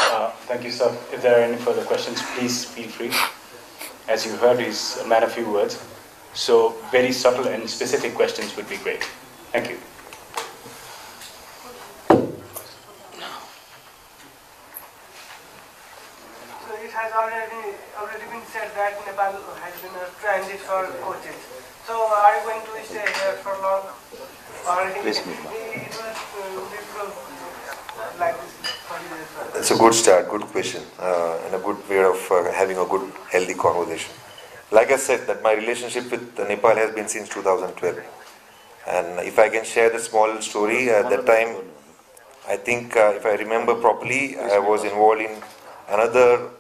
Thank you, sir. If there are any further questions, please feel free. As you heard, he's a man of few words. So very subtle and specific questions would be great. Thank you. So it has already been said that Nepal has been a transit for coaches. So are you going to stay here for long? Or it will like this for you as well? It's a good start, good question, and a good way of having a good, healthy conversation. Like I said, that my relationship with Nepal has been since 2012. And if I can share the small story, at that time, I think if I remember properly, I was involved in another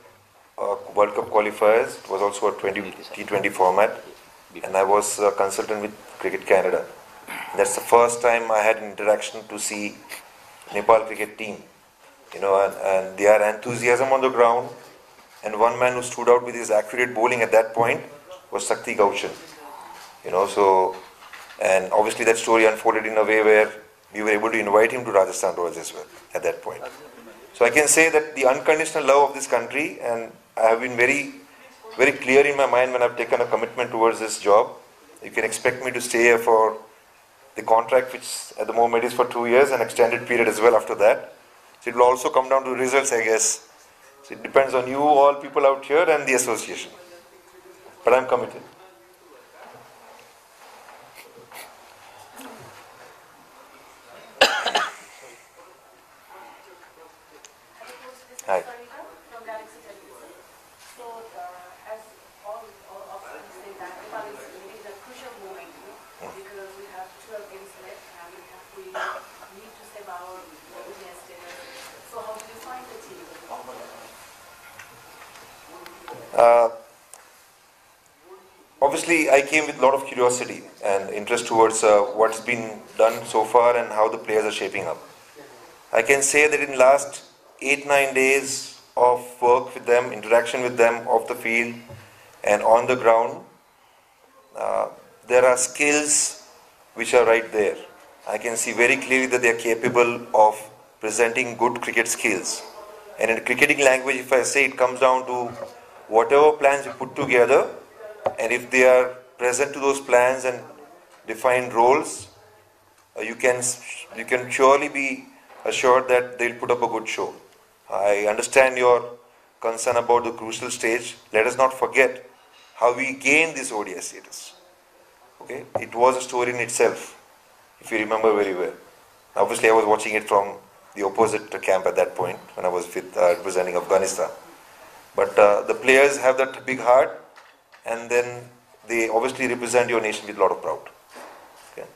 World Cup qualifiers. It was also a T20 format, and I was a consultant with Cricket Canada. That's the first time I had an interaction to see Nepal cricket team, and their enthusiasm on the ground. And one man who stood out with his accurate bowling at that point was Sakti Gauchan. And obviously that story unfolded in a way where we were able to invite him to Rajasthan Royals as well at that point. So I can say that the unconditional love of this country, and I have been very, very clear in my mind when I've taken a commitment towards this job. You can expect me to stay here for the contract, which at the moment is for 2 years, an extended period as well after that. So it will also come down to results, I guess. So it depends on you, all people out here, and the association. But I'm committed. Hi. From Galaxy Television. So, as all of us say that Nepal is living a crucial moment, because we have 12 games left and we need to save our ODI status. So, how do you find the team? Obviously, I came with a lot of curiosity and interest towards what's been done so far and how the players are shaping up. I can say that in last 8-9 days of work with them, interaction with them off the field and on the ground, there are skills which are right there. I can see very clearly that they are capable of presenting good cricket skills. And in cricketing language, if I say, it comes down to whatever plans you put together, and if they are present to those plans and define roles, you can surely be assured that they'll put up a good show. I understand your concern about the crucial stage. Let us not forget how we gained this ODI status. Okay, it was a story in itself, if you remember very well. Obviously, I was watching it from the opposite camp at that point when I was representing Afghanistan. But the players have that big heart, and then they obviously represent your nation with a lot of pride. Okay.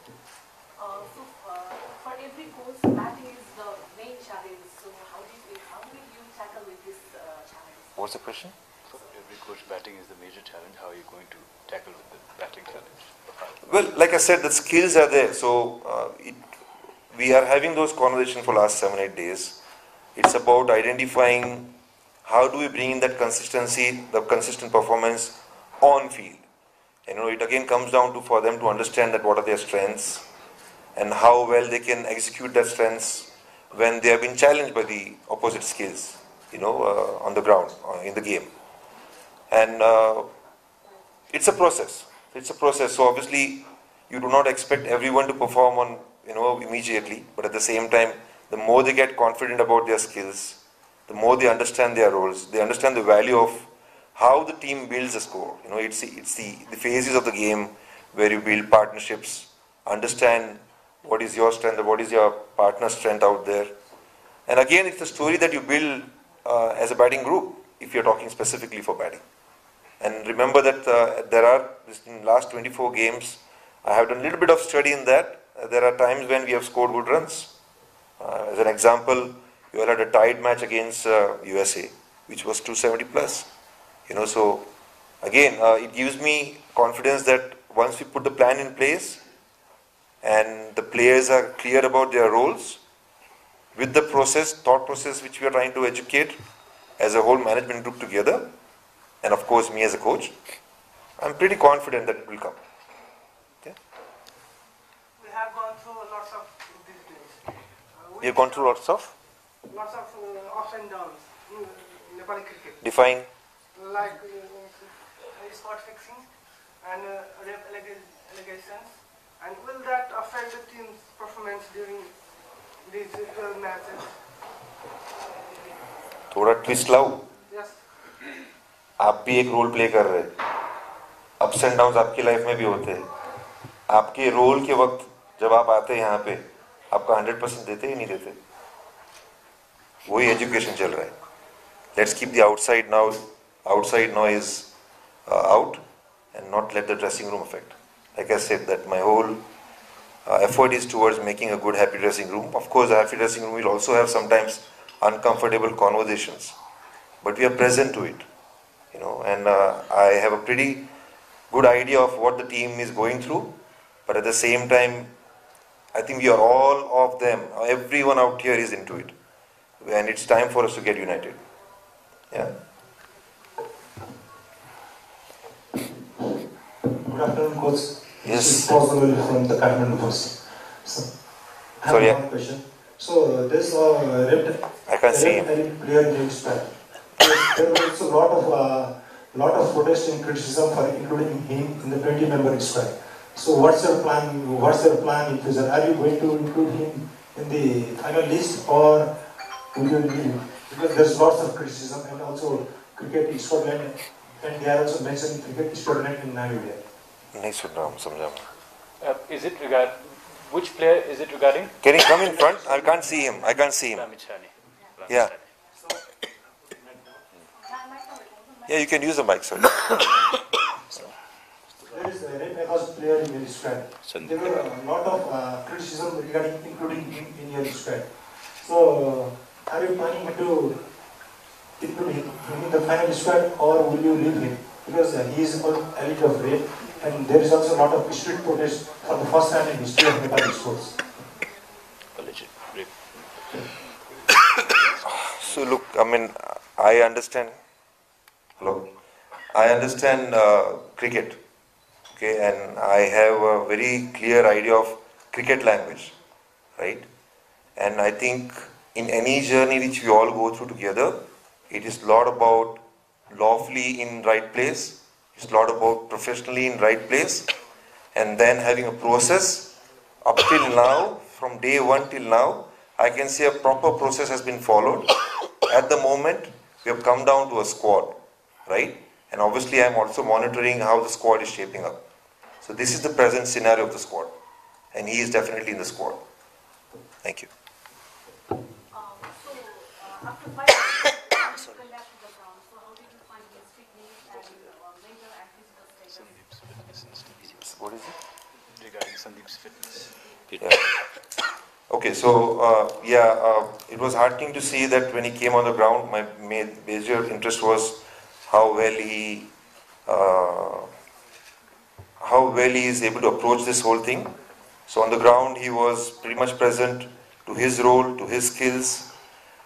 For every coach, batting is the main challenge. So how will you tackle with this challenge? What's the question? For every coach, batting is the major challenge. How are you going to tackle with the batting challenge? Well, like I said, the skills are there. So we are having those conversations for last 7-8 days. It's about identifying how do we bring in that consistency, the consistent performance on field. It again comes down to for them to understand that what are their strengths and how well they can execute their strengths when they have been challenged by the opposite skills, on the ground, in the game. And it's a process. It's a process. So obviously, you do not expect everyone to perform on, immediately. But at the same time, the more they get confident about their skills, the more they understand their roles. They understand the value of how the team builds a score. It's the phases of the game where you build partnerships, understand what is your strength and what is your partner's strength out there. And again, it's the story that you build as a batting group, if you're talking specifically for batting. And remember that in last 24 games, I have done a little bit of study in that. There are times when we have scored good runs. As an example, you all had a tied match against USA, which was 270 plus. So again, it gives me confidence that once we put the plan in place and the players are clear about their roles, with the thought process which we are trying to educate as a whole management group together, and of course me as a coach, I'm pretty confident that it will come. Okay? We have gone through lots of these days. We have gone through lots of ups and downs. Nepali cricket? Define. Like spot fixing and rape allegations, and will that affect the team's performance during these matches? थोड़ा twist लाओ. Yes. आप भी एक role play कर रहे हैं. Ups and downs आपकी life में भी होते हैं. आपके रोल के वक्त जब आप आते हैं यहाँ पे, आपका 100% देते ही नहीं देते. वही एजुकेशन चल रहा है. Let's keep the outside noise out and not let the dressing room affect. Like I said, that my whole effort is towards making a good, happy dressing room. Of course, a happy dressing room will also have sometimes uncomfortable conversations, but we are present to it, and I have a pretty good idea of what the team is going through, but at the same time, I think we are all of them, everyone out here is into it, and it's time for us to get united. Yeah. Good afternoon, Coach. Yes. This is possible from the Kathmandu Post. So, I have one question. So, there's a I can't see him. player in the squad. There was a lot of protest and criticism for including him in the 20-member squad. So, what's your plan in future? Are you going to include him in the final list, or will you leave him? Because there's lots of criticism, and also cricket Scotland, and they are also mentioning cricket Scotland in Namibia. नहीं सुन रहा हूँ, समझा. Is it which player is it regarding? Can he come in front? I can't see him. Yeah. Yeah, you can use the mic, sir. There is a Red Megas player in your squad. There were a lot of criticism regarding including him in your squad. So, are you planning to include him in the final squad, or will you leave him? Because he is an elite of Red, and there is also a lot of street protest for the first time in history of Nepali sports. So look, I understand. Hello, I understand cricket, okay, and I have a very clear idea of cricket language, right? And I think in any journey which we all go through together, it is a lot about lawfully in right place. It's a lot about professionally in right place, and then having a process up till now, from day one till now, I can say a proper process has been followed. At the moment, we have come down to a squad, right? And obviously, I'm also monitoring how the squad is shaping up. So this is the present scenario of the squad, and he is definitely in the squad. Thank you. After 5 years, you come back to the ground. So how did you find his fitness and mental and physical status? What is it? Regarding Sandeep's fitness. Yeah. Okay, so it was heartening to see that when he came on the ground, my major interest was how well he is able to approach this whole thing. So on the ground, he was pretty much present to his role, to his skills,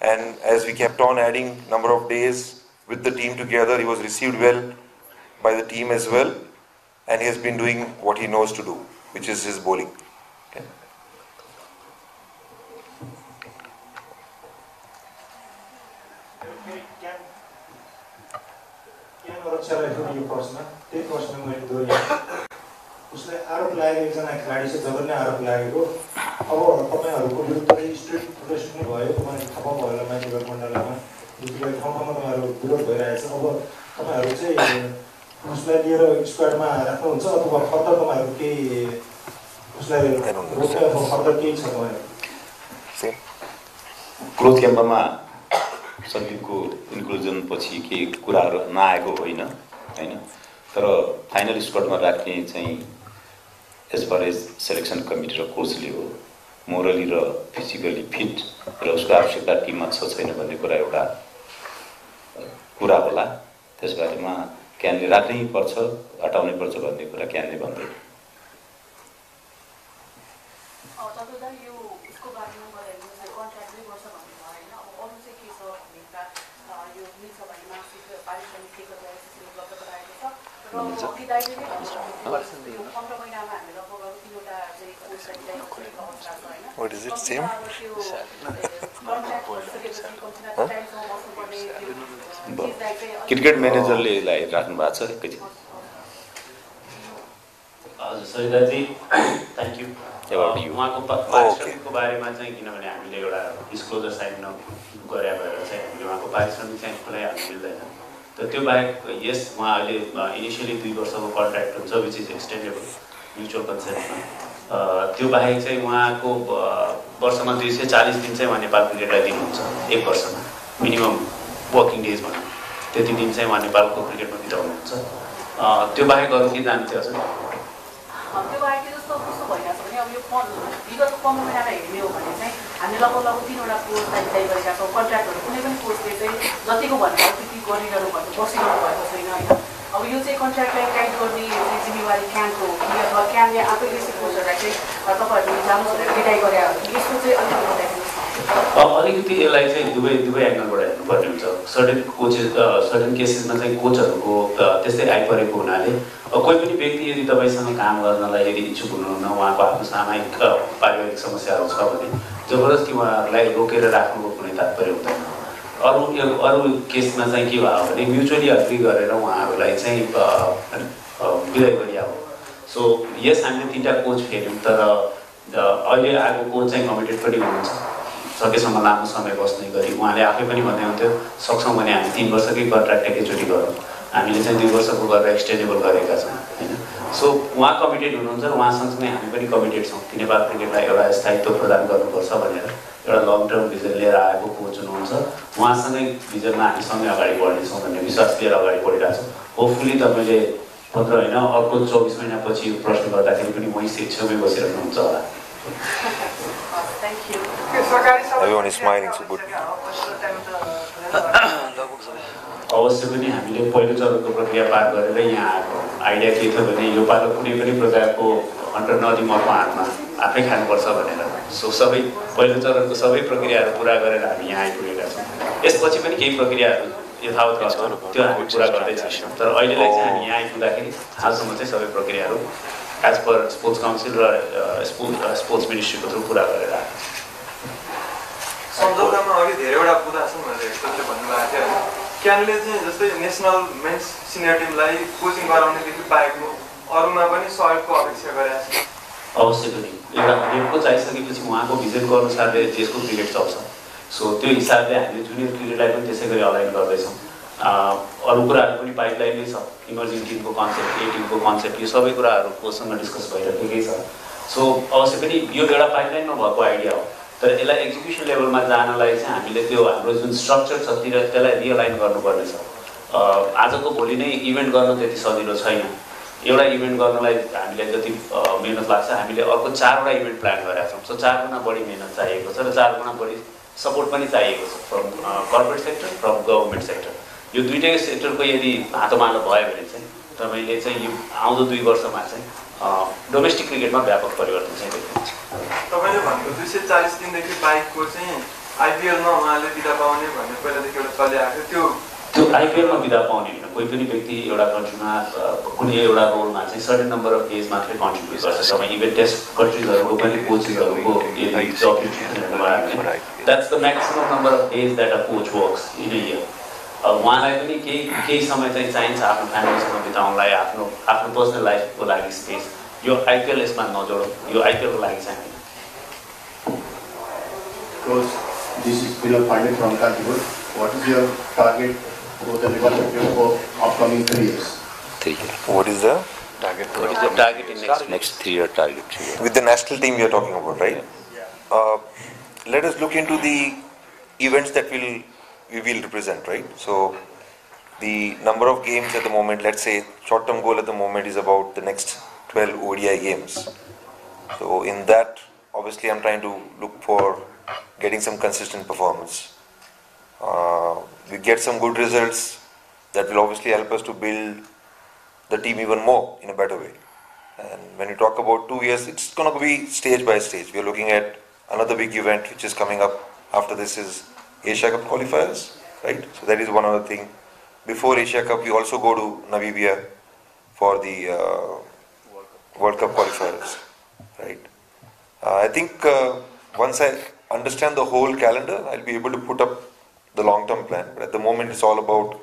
and as we kept on adding number of days with the team together, he was received well by the team as well, and he has been doing what he knows to do, which is his bowling. Okay. उसले आरोप लागेको एकजना खेलाडी चाहिँ जब नै आरोप लागेको अब तपाईहरुको विरुद्ध स्ट्रिट प्रोटेस्ट पनि भयो तपाईहरु थाहा भयो होला माइनगर मण्डलमा जुन ठाउँमा तपाईहरु विरोध भइरहेछ अब तपाईहरु चाहिँ उसलाई लिएर स्क्वाडमा राख्नुहुन्छ अथवा फर्दर तपाईहरु के उसलाई रोक्ने फर्दर के छ तपाईहरु ग्रोथ क्याम्पमा सन्दीपको इन्क्लुजन पछि के कुराहरु नआएको होइन तर फाइनल स्क्वाडमा राख्ने चाहिँ as far as selection committee र कोचले हो मोरली र फिजिकली फिट र उसको आवश्यकता टिममा छ छैन भन्ने कुरा एउटा कुरा होला त्यसबारेमा क्यानले राख्नै पर्छ हटाउनै पर्छ भन्ने कुरा क्यानले भन्दै What is it? Same? Cricket म्यानेजरले यसलाई राख्नु भएको छ एकैछिन हजुर सरिताजी थ्याङ्क यू उहाँको पारिश्रमिकको बारेमा चाहिँ किनभने हामीले एउटा डिस्क्लोजर साइन गरे भएर चाहिँ हामीले उहाँको पारिश्रमिक चाहिँ खुलै हाल्नु मिल्दैन त त्यो बाहेक यस उहाँ अहिले इनिसियली 2 वर्षको कन्ट्र्याक्ट हुन्छ विच इज एक्सटेन्डेबल म्युचुअल कन्सेन्टमा त्यो बाहेक चाहिँ उहाँको वर्षमा 240 दिन चाहिँ उहाँ नेपाल क्रिकेटलाई दिनुहुन्छ एक वर्षमा मिनिमम वर्किङ डेज भनौँ त्यति दिन चाहिँ उहाँ नेपालको क्रिकेटमा बिताउनुहुन्छ त्यो बाहेक अरू के जान्थ्यो हजुर त्यो बाहेक जस्तो कस्तो भइरहेको छ भने अब यो विगत 15 महिनामा हेर्ने हो भने चाहिँ हामी लगभग 3वटा कोर्सलाई तय गरेका छौँ कन्ट्र्याक्टहरू कुनै पनि कोर्सले चाहिँ जतिको भन्दा त्यति गरिरहनु भएको बसिरहनु भएको छैन होइन अब यो चाहिँ कन्ट्र्याक्टलाई टाइट गर्ने जिम्मेवारी क्यानको हो कि अथवा क्यानले आफैले कोर्सहरूलाई चाहिँ तपाईँहरूले जानुहोस् भनेर विदाय गरे हो कि यसको चाहिँ अलिकति बताइदिनुहोस् अलिकति यसलाई चाहिँ दुवै एङ्गलबाट हेर्नुपर्ने हुन्छ सर्टेन केसेसमा चाहिँ कोचहरूको त्यस्तै आइपरेको हुनाले कोही पनि व्यक्ति यदि तपाईँसँग काम गर्नलाई यदि इच्छुक हुनुहुन्न उहाँको आफ्नो सामायिक पारिवारिक समस्याहरू छ भने जबरजस्ती उहाँहरूलाई रोकेर राख्नुको कुनै तात्पर्य हुँदैन अरू केसमा चाहिँ के भयो भने म्युचुअली अग्री गरेर उहाँहरूलाई चाहिँ विदाय गरियो सो यस हामीले 3टा कोच फेर्यौँ तर अहिले आएको कोच चाहिँ कमिटेड पनि हुनुहुन्छ सकेसम्म लामो समय बस्ने गरी उहाँले आफै पनि भन्दै हुन्थ्यो सक्छौँ भने हामी 3 वर्षकै कन्ट्र्याक्ट एकैचोटि गरौँ हामीले चाहिँ 2 वर्षको गरेर एक्सटेन्डेबल गरेका छौँ होइन सो उहाँ कमिटेड हुनुहुन्छ र उहाँ सँगसँगै हामी पनि कमिटेड छौँ कि नेपाल क्रिकेटलाई एउटा स्थायित्व प्रदान गर्नुपर्छ भनेर एउटा लङ टर्म भिजन लिएर आएको कोच हुनुहुन्छ उहाँसँगै भिजनमा हामी सँगै अगाडि बढ्नेछौँ भन्ने विश्वास लिएर अगाडि बढिरहेको छौँ होपफुली तपाईँले 15 होइन अर्को 24 महिनापछि यो प्रश्न गर्दाखेरि पनि वहीँ छेउमै बसिरहनुहुन्छ होला Everyone is smiling, so good. अवश्य पनि हामीले पहिलो चरणको प्रक्रिया पार गरेर यहाँ आएको आइडिया के थियो भने यो पालो कुनै पनि प्रकारको हन्टर नदिउँ अर्को हातमा आफै खानुपर्छ भनेर सो सबै पहिलो चरणको सबै प्रक्रियाहरू पुरा गरेर हामी यहाँ आइपुगेका छौँ यसपछि पनि केही प्रक्रियाहरू यथावत रहन्छ त्यो हामी पुरा गर्दैछौँ तर अहिलेलाई चाहिँ हामी यहाँ आइपुग्दाखेरि हालसम्म चाहिँ सबै प्रक्रियाहरू एज पर स्पोर्ट्स काउन्सिल र स्पोर्ट्स मिनिस्ट्रीको थ्रु पुरा गरेर आएको छ सम्झौतामा अघि धेरैवटा कुरा छन् भनेर तपाईँले भन्नुभएको थियो क्यानले चाहिँ जस्तै नेसनल मेन्स सिनियर टिमलाई कोचिङ गराउनेदेखि बाहेकको अरूमा पनि सहयोगको अपेक्षा गरेका छ अवश्य पनि एउटा हेड कोच आइसकेपछि उहाँको भिजनको अनुसारले देशको क्रिकेट चल्छ सो त्यो हिसाबले हामीले जुनियर क्रिकेटलाई पनि त्यसै गरी अलाइन गर्दैछौँ अरू कुराहरू पनि पाइपलाइनमै छ इमर्जिङ टिमको कन्सेप्ट ए टिमको कन्सेप्ट यो सबै कुराहरू कोचसँग डिस्कस भइरहेकै छ सो अवश्य पनि यो एउटा पाइपलाइनमा भएको आइडिया हो तर यसलाई एक्जिक्युसन लेभलमा जानलाई चाहिँ हामीले त्यो हाम्रो जुन स्ट्रक्चर छ त्यसलाई रिअलाइन गर्नुपर्नेछ आजको भोलि नै इभेन्ट गर्न त्यति सजिलो छैन एउटा इभेन्ट गर्नलाई हामीलाई जति मेहनत लाग्छ हामीले अर्को 4वटा इभेन्ट प्लान गरेका छौँ सो 4 गुणा बढी मेहनत चाहिएको छ र 4 गुणा बढी सपोर्ट पनि चाहिएको छ from corporate sector from government sector यो दुईटै सेक्टरको यदि हातोमालो भयो भने चाहिँ तपाईँले चाहिँ यो आउँदो 2 वर्षमा चाहिँ डोमेस्टिक क्रिकेटमा व्यापक परिवर्तन चाहिँ देख्नुहुन्छ तपाईँले भनेको 240 दिनदेखि बाहेकको चाहिँ आइपिएलमा उहाँले बिदा पाउने भन्ने पहिलादेखि एउटा चलिआएको थियो त्यो आइपिएलमा बिदा पाउने होइन कोही पनि व्यक्ति एउटा कन्ट्रीमा कुनै एउटा रोलमा चाहिँ सर्टेन नम्बर अफ एज मात्रै कन्ट्रिब्युट गर्छ तपाईँ इभेन टेस्ट कन्ट्रिजहरूको पनि कोचेसहरूको that's the maximum number of age that a coach works in a year उहाँलाई पनि केही समय चाहिँ चाहिन्छ आफ्नो फ्यामिलीसँग बिताउनलाई आफ्नो पर्सनल लाइफको लागि स्पेस यो आइपिएल यसमा नजोडौँ यो आइपिएलको लागि चाहिँ Coach, this is Vinod Pandey from Kanpur. What is your target for the development for upcoming 3 years? 3 years. What is the Target. What is the target in Next 3-year target. 3 years. with the national team we are talking about, right? Let us look into the events that we will represent, right? So the number of games at the moment, let's say short-term goal at the moment is about the next 12 ODI games. So in that, obviously I'm trying to look for getting some consistent performance. We get some good results, that will obviously help us to build the team even more in a better way. And when you talk about 2 years, it's going to be stage by stage. We are looking at another big event which is coming up after this is Asia Cup qualifiers, right? So that is one other thing. Before Asia Cup, we also go to Namibia for the World Cup qualifiers, right? I think once I understand the whole calendar, I'll be able to put up the long-term plan. But at the moment, it's all about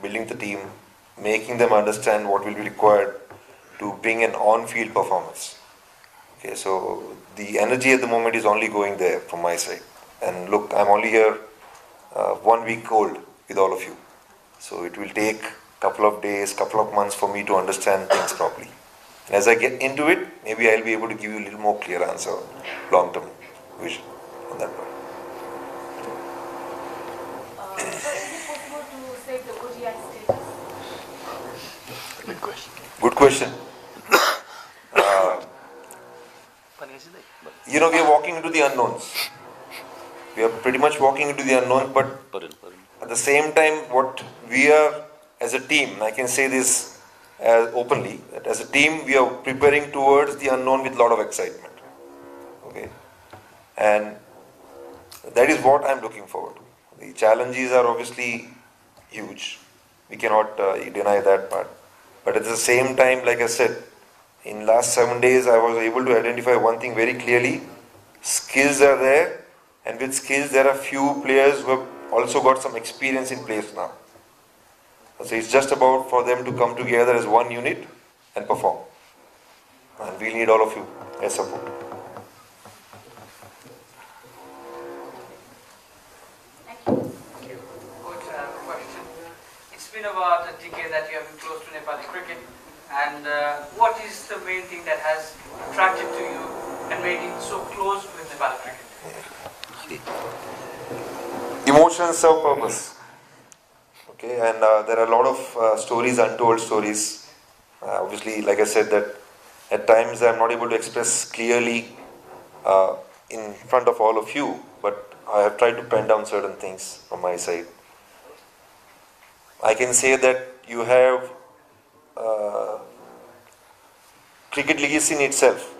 building the team, making them understand what will be required to bring an on-field performance. Okay, so the energy at the moment is only going there from my side. And look, I'm only here 1 week old with all of you. So it will take a couple of days, couple of months for me to understand things properly. And as I get into it, maybe I'll be able to give you a little more clear answer, long-term vision on that part. So is it possible to save the ODI status? Good question. Good question. You know, we are walking into the unknowns. We are pretty much walking into the unknowns, but at the same time, what we are as a team, I can say this openly, that as a team, we are preparing towards the unknown with a lot of excitement. Okay? And that is what I'm looking forward to. The challenges are obviously huge. We cannot deny that part. But at the same time, like I said, in last 7 days, I was able to identify one thing very clearly. Skills are there, and with skills, there are few players who have also got some experience in place now. So it's just about for them to come together as one unit and perform. And we need all of you as support. Coach, I have a question. It's been about a decade that you have been close to Nepali cricket. And what is the main thing that has attracted to you and made you so close with Nepali cricket? Emotions serve purpose. Okay, and there are a lot of stories, untold stories. Obviously, like I said, that at times I'm not able to express clearly in front of all of you, but I have tried to pen down certain things from my side. I can say that you have cricket legacy in itself,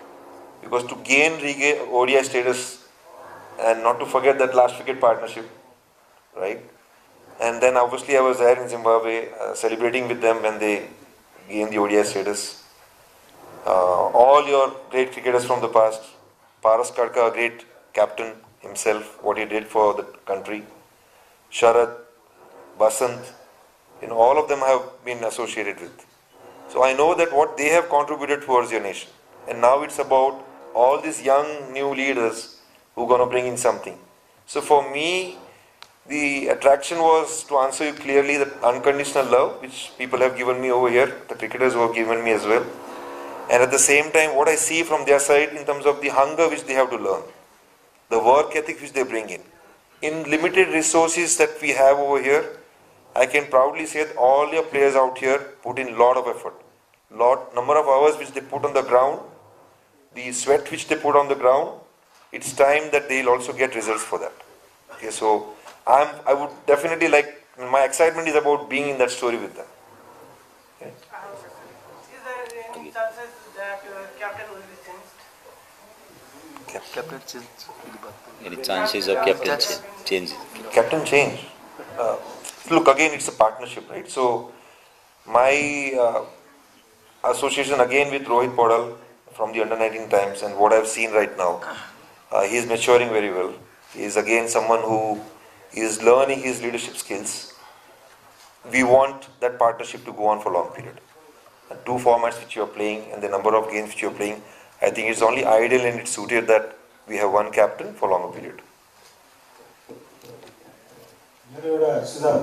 because to gain ODI status, and not to forget that last cricket partnership, right? And then obviously I was there in Zimbabwe celebrating with them when they gained the ODI status. All your great cricketers from the past, Paras Khadka, a great captain himself, what he did for the country, Sharad, Basant, all of them have been associated with. So I know that what they have contributed towards your nation. And now it's about all these young new leaders who are going to bring in something. So for me, the attraction was, to answer you clearly, that unconditional love which people have given me over here, the cricketers who have given me as well. And at the same time, what I see from their side in terms of the hunger which they have to learn, the work ethic which they bring in. In limited resources that we have over here, I can proudly say that all your players out here put in a lot of effort. Number of hours which they put on the ground, the sweat which they put on the ground, it's time that they'll also get results for that. Okay, so I would definitely like, my excitement is about being in that story with them. Okay. Is there any chances that captain will be changed? Any chances of captain change? Captain change. Look, again, it's a partnership, right? So my association again with Rohit Podal from the under-19 times, and what I've seen right now, he is maturing very well. He is again someone who is learning his leadership skills. We want that partnership to go on for a long period. And 2 formats which you are playing and the number of games which you are playing, I think it's only ideal and it's suited that we have one captain for a longer period. मेरो एउटा सुझाव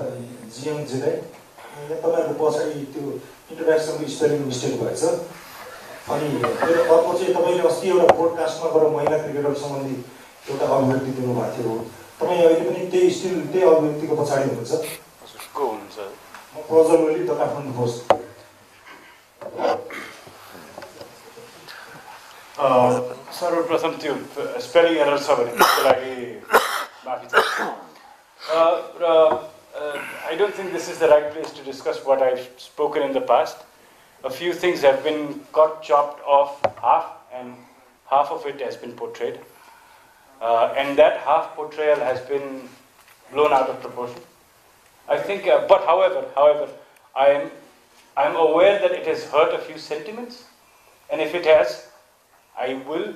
जिएमजीलाई, तपाईँहरूको पछाडि त्यो international spelling mistake भएछ। अनि मेरो अर्को चाहिँ तपाईँले अस्ति एउटा पोडकास्टमा गएर महिला क्रिकेटर सम्बन्धी एउटा अभिव्यक्ति दिनुभएको थियो। तपाईँ अहिले पनि त्यही अभिव्यक्तिको पछाडि हुनुहुन्छ? को हुनुहुन्छ? म प्रज्वल ओली, द काठमाडौँ पोस्ट। सर्वप्रथम त्यो स्पेलिङ एरर छ भने त्यसको लागि माफी चाहन्छु। I don't think this is the right place to discuss what I've spoken in the past. A few things have been got chopped off half, and half of it has been portrayed. And that half portrayal has been blown out of proportion. I think, but however, I'm aware that it has hurt a few sentiments, and if it has, I will,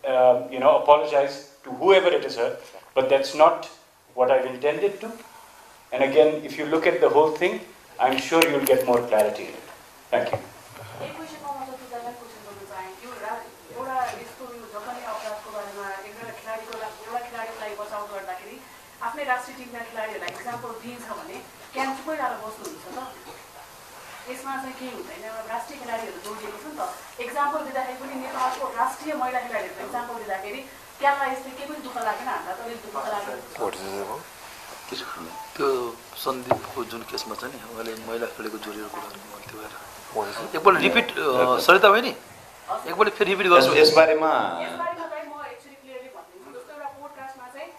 apologize to whoever it has hurt. But that's not what I've intended to. And again, if you look at the whole thing, I'm sure you'll get more clarity in it. Thank you. एक क्वेशनमा म चाहिँ तपाईँलाई question गर्न चाहेँ एउटा यस्तो यो जघन्य अपराधको बारेमा एउटा खेलाडीलाई बचाउ गर्दाखेरि आफ्नै राष्ट्रिय टिमका खेलाडीहरूलाई इक्जाम्पल दिइन्छ भने क्याम्प चुपै आएर बस्नुहुन्छ त यसमा चाहिँ केही हुँदैन राष्ट्रिय खेलाडीहरू जोडिएको छ नि त इक्जाम्पल दिँदाखेरि पनि नेपालको राष्ट्रिय महिला खेलाडीहरूको इक्जाम्पल दिँदाखेरि क्याम्पलाई यस्तै केही पनि दुःख लागेन हामीलाई त अलिक दुःख लाग्यो त्यो सन्दीपको जुन केसमा छ नि उहाँले महिला खेलेको जोडिएको कुराहरू भन्थ्यो भएर एकपल्ट रिपिट सरिता भयो नि एकपल्ट फेरि रिपिट गर्छु यसबारेमा चाहिँ म एक्चुअली क्लियरली भनिदिन्छु जस्तो एउटा पोडकास्टमा चाहिँ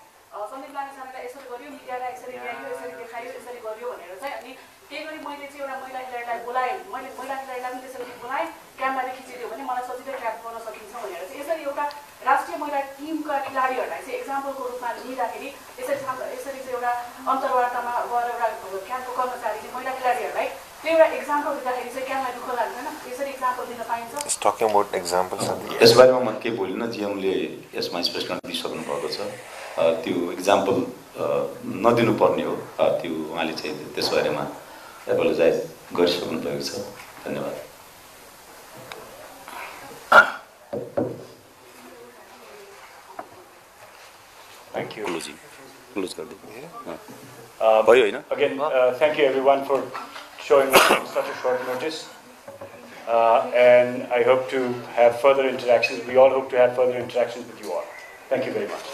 सन्दीप लामिछानेलाई यसरी गर्यो मिडियालाई यसरी ल्यायो यसरी देखायो यसरी गर्यो भनेर चाहिँ अनि त्यही गरी मैले चाहिँ एउटा महिला खेलाडीलाई बोलाएँ मैले महिला खेलाडीलाई पनि त्यसरी बोलाएँ क्यामेराले खिचिदियो भने मलाई सजिलै ट्र्याक गर्न सकिन्छ भनेर चाहिँ यसरी एउटा राष्ट्रिय महिला टिमका खेलाडीहरूलाई चाहिँ एक्जाम्पलको रूपमा लिँदाखेरि यसरी चाहिँ एउटा अन्तर्वार्तामा गएर एउटा क्याम्पको कर्मचारीले महिला खेलाडीहरूलाई त्यो एउटा एक्जाम्पल दिँदाखेरि चाहिँ क्याम्पलाई दुःख लाग्दैन यसरी एक्जाम्पल दिन पाइन्छ यसबारेमा म केही बोलिनँ जिएमले यसमा स्पष्टीकरण दिइसक्नु भएको छ त्यो एक्जाम्पल नदिनुपर्ने हो त्यो उहाँले चाहिँ त्यसबारेमा एपोलोजाइज गरिसक्नु भएको छ धन्यवाद Thank you. Again, thank you everyone for showing up on such a short notice. And I hope to have further interactions. We all hope to have further interactions with you all. Thank you very much.